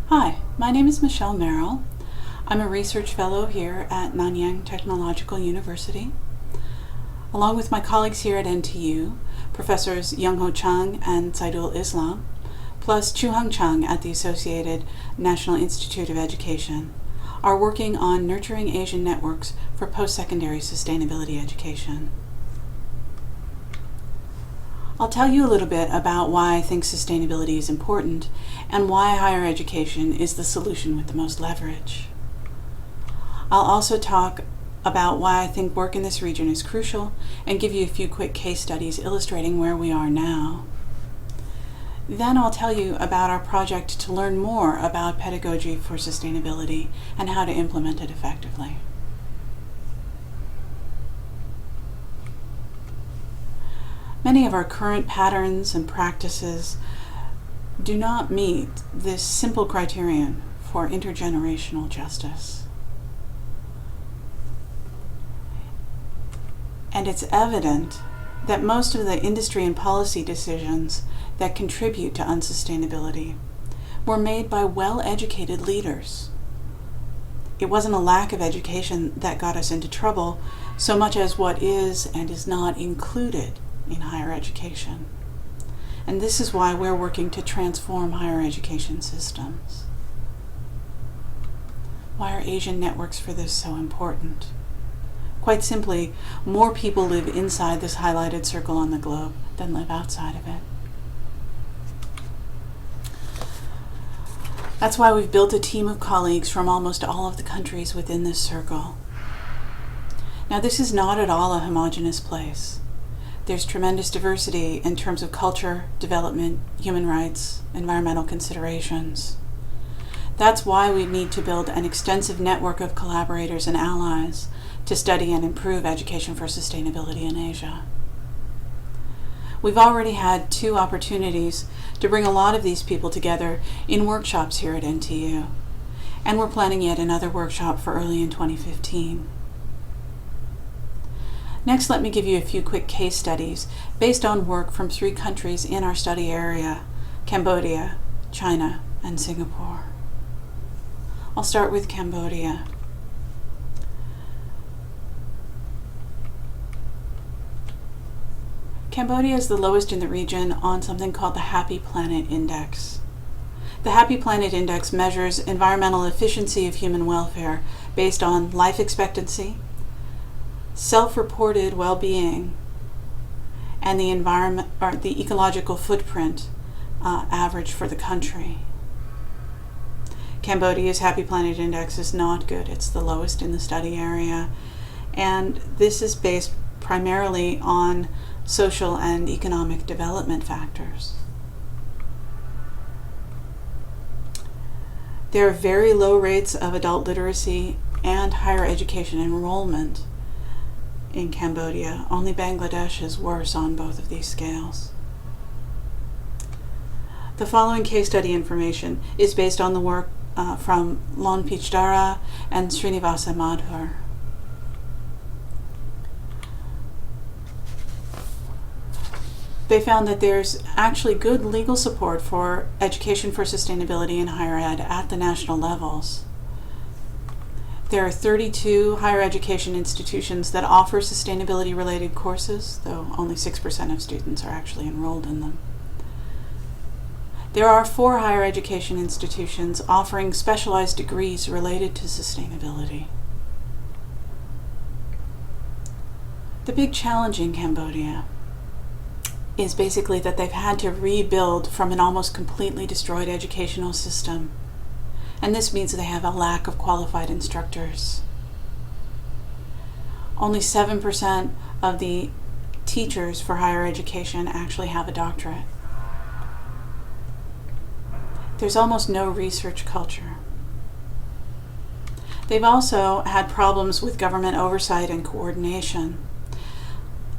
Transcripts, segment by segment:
Hi, my name is Michelle Merrill. I'm a research fellow here at Nanyang Technological University. Along with my colleagues here at NTU, Professors Youngho Chang and Saidul Islam, plus Chang at the Associated National Institute of Education, are working on nurturing Asian networks for post-secondary sustainability education. I'll tell you a little bit about why I think sustainability is important and why higher education is the solution with the most leverage. I'll also talk about why I think work in this region is crucial and give you a few quick case studies illustrating where we are now. Then I'll tell you about our project to learn more about pedagogy for sustainability and how to implement it effectively. Many of our current patterns and practices do not meet this simple criterion for intergenerational justice. And it's evident that most of the industry and policy decisions that contribute to unsustainability were made by well-educated leaders. It wasn't a lack of education that got us into trouble so much as what is and is not included in higher education. And this is why we're working to transform higher education systems. Why are Asian networks for this so important? Quite simply, more people live inside this highlighted circle on the globe than live outside of it. That's why we've built a team of colleagues from almost all of the countries within this circle. Now, this is not at all a homogeneous place. There's tremendous diversity in terms of culture, development, human rights, environmental considerations. That's why we need to build an extensive network of collaborators and allies to study and improve education for sustainability in Asia. We've already had 2 opportunities to bring a lot of these people together in workshops here at NTU, and we're planning yet another workshop for early in 2015. Next, let me give you a few quick case studies based on work from 3 countries in our study area: Cambodia, China, and Singapore. I'll start with Cambodia. Cambodia is the lowest in the region on something called the Happy Planet Index. The Happy Planet Index measures environmental efficiency of human welfare based on life expectancy, self-reported well-being, and the environment or the ecological footprint average for the country. Cambodia's Happy Planet Index is not good. It's the lowest in the study area, and this is based primarily on social and economic development factors. There are very low rates of adult literacy and higher education enrollment in Cambodia. Only Bangladesh is worse on both of these scales. The following case study information is based on the work from Lon Pichdara and Srinivasa Madhur. They found that there's actually good legal support for education for sustainability in higher ed at the national levels. There are 32 higher education institutions that offer sustainability-related courses, though only 6% of students are actually enrolled in them. There are 4 higher education institutions offering specialized degrees related to sustainability. The big challenge in Cambodia is basically that they've had to rebuild from an almost completely destroyed educational system. And this means they have a lack of qualified instructors. Only 7% of the teachers for higher education actually have a doctorate. There's almost no research culture. They've also had problems with government oversight and coordination.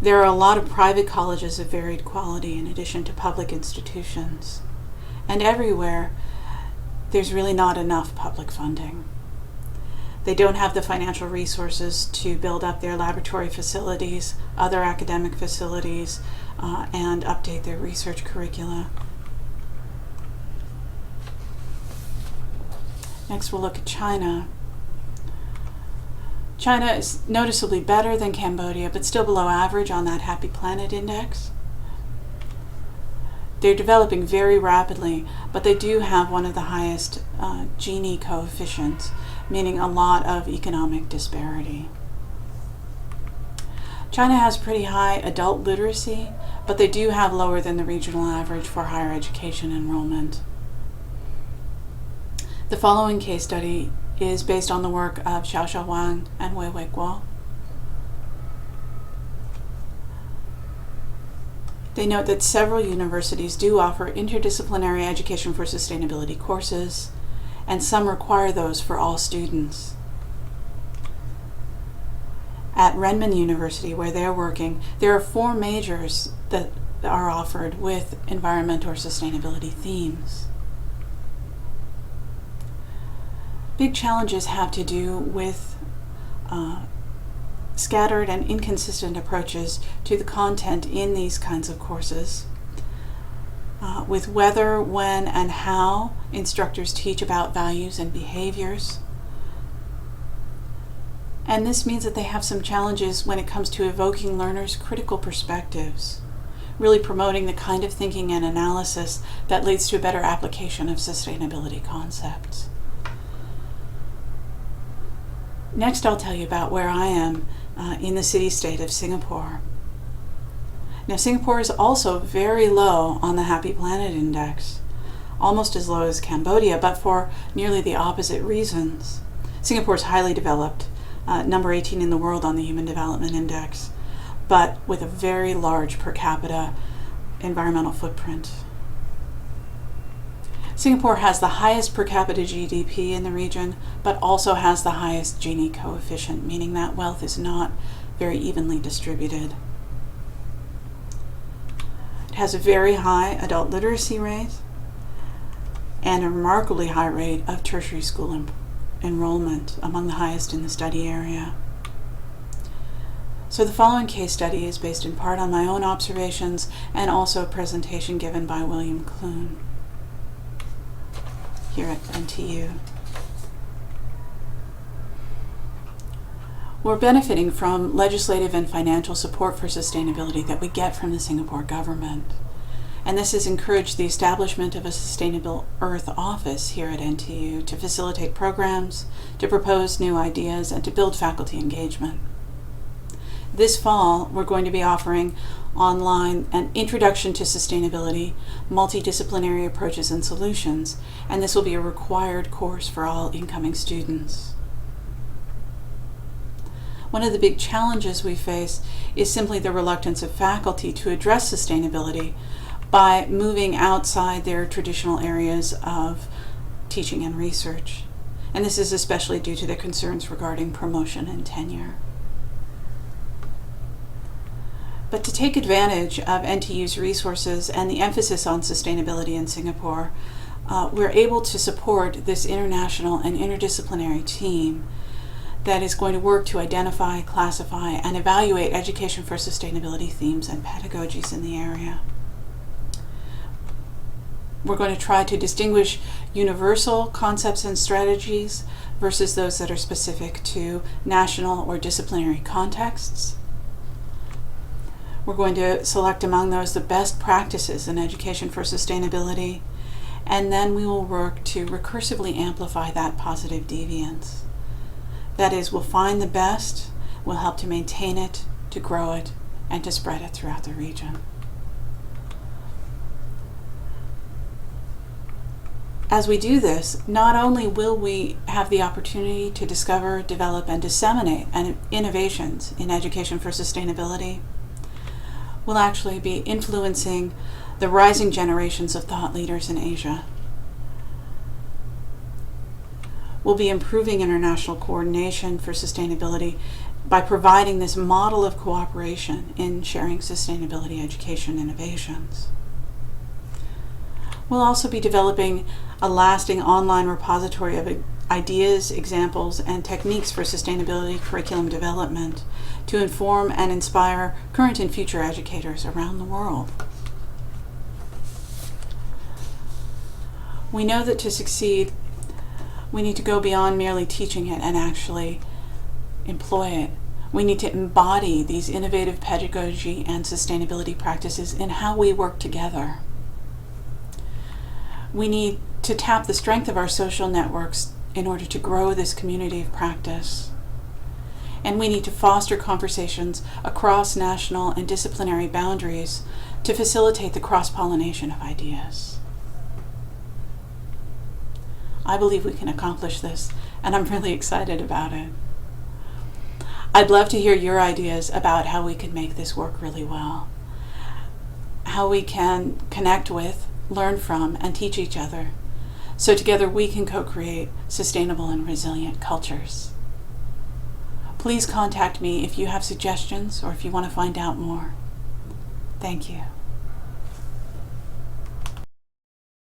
There are a lot of private colleges of varied quality in addition to public institutions. And everywhere, there's really not enough public funding. They don't have the financial resources to build up their laboratory facilities, other academic facilities, and update their research curricula. Next, we'll look at China. China is noticeably better than Cambodia, but still below average on that Happy Planet Index. They're developing very rapidly, but they do have one of the highest Gini coefficients, meaning a lot of economic disparity. China has pretty high adult literacy, but they do have lower than the regional average for higher education enrollment. The following case study is based on the work of Xiaoxiao Wang and Wei Guo. They note that several universities do offer interdisciplinary education for sustainability courses, and some require those for all students. At Renmin University, where they're working, there are 4 majors that are offered with environment or sustainability themes. Big challenges have to do with scattered and inconsistent approaches to the content in these kinds of courses, with whether, when, and how instructors teach about values and behaviors. And this means that they have some challenges when it comes to evoking learners' critical perspectives, really promoting the kind of thinking and analysis that leads to a better application of sustainability concepts. Next, I'll tell you about where I am in the city-state of Singapore. Now, Singapore is also very low on the Happy Planet Index, almost as low as Cambodia, but for nearly the opposite reasons. Singapore is highly developed, number 18 in the world on the Human Development Index, but with a very large per capita environmental footprint. Singapore has the highest per capita GDP in the region, but also has the highest Gini coefficient, meaning that wealth is not very evenly distributed. It has a very high adult literacy rate and a remarkably high rate of tertiary school enrollment, among the highest in the study area. So the following case study is based in part on my own observations and also a presentation given by William Clune here at NTU. We're benefiting from legislative and financial support for sustainability that we get from the Singapore government. And this has encouraged the establishment of a Sustainable Earth office here at NTU to facilitate programs, to propose new ideas, and to build faculty engagement. This fall, we're going to be offering online an Introduction to Sustainability, Multidisciplinary Approaches and Solutions, and this will be a required course for all incoming students. One of the big challenges we face is simply the reluctance of faculty to address sustainability by moving outside their traditional areas of teaching and research. And this is especially due to the concerns regarding promotion and tenure. But to take advantage of NTU's resources and the emphasis on sustainability in Singapore, we're able to support this international and interdisciplinary team that is going to work to identify, classify, and evaluate education for sustainability themes and pedagogies in the area. We're going to try to distinguish universal concepts and strategies versus those that are specific to national or disciplinary contexts. We're going to select among those the best practices in education for sustainability, and then we will work to recursively amplify that positive deviance. That is, we'll find the best, we'll help to maintain it, to grow it, and to spread it throughout the region. As we do this, not only will we have the opportunity to discover, develop, and disseminate innovations in education for sustainability, we'll actually be influencing the rising generations of thought leaders in Asia. We'll be improving international coordination for sustainability by providing this model of cooperation in sharing sustainability education innovations. We'll also be developing a lasting online repository of ideas, examples, and techniques for sustainability curriculum development to inform and inspire current and future educators around the world. We know that to succeed, We need to go beyond merely teaching it and actually employ it. We need to embody these innovative pedagogy and sustainability practices in how we work together. We need to tap the strength of our social networks in order to grow this community of practice. And we need to foster conversations across national and disciplinary boundaries to facilitate the cross-pollination of ideas. I believe we can accomplish this, and I'm really excited about it. I'd love to hear your ideas about how we can make this work really well, how we can connect with, learn from, and teach each other, so together we can co-create sustainable and resilient cultures. Please contact me if you have suggestions or if you want to find out more. Thank you.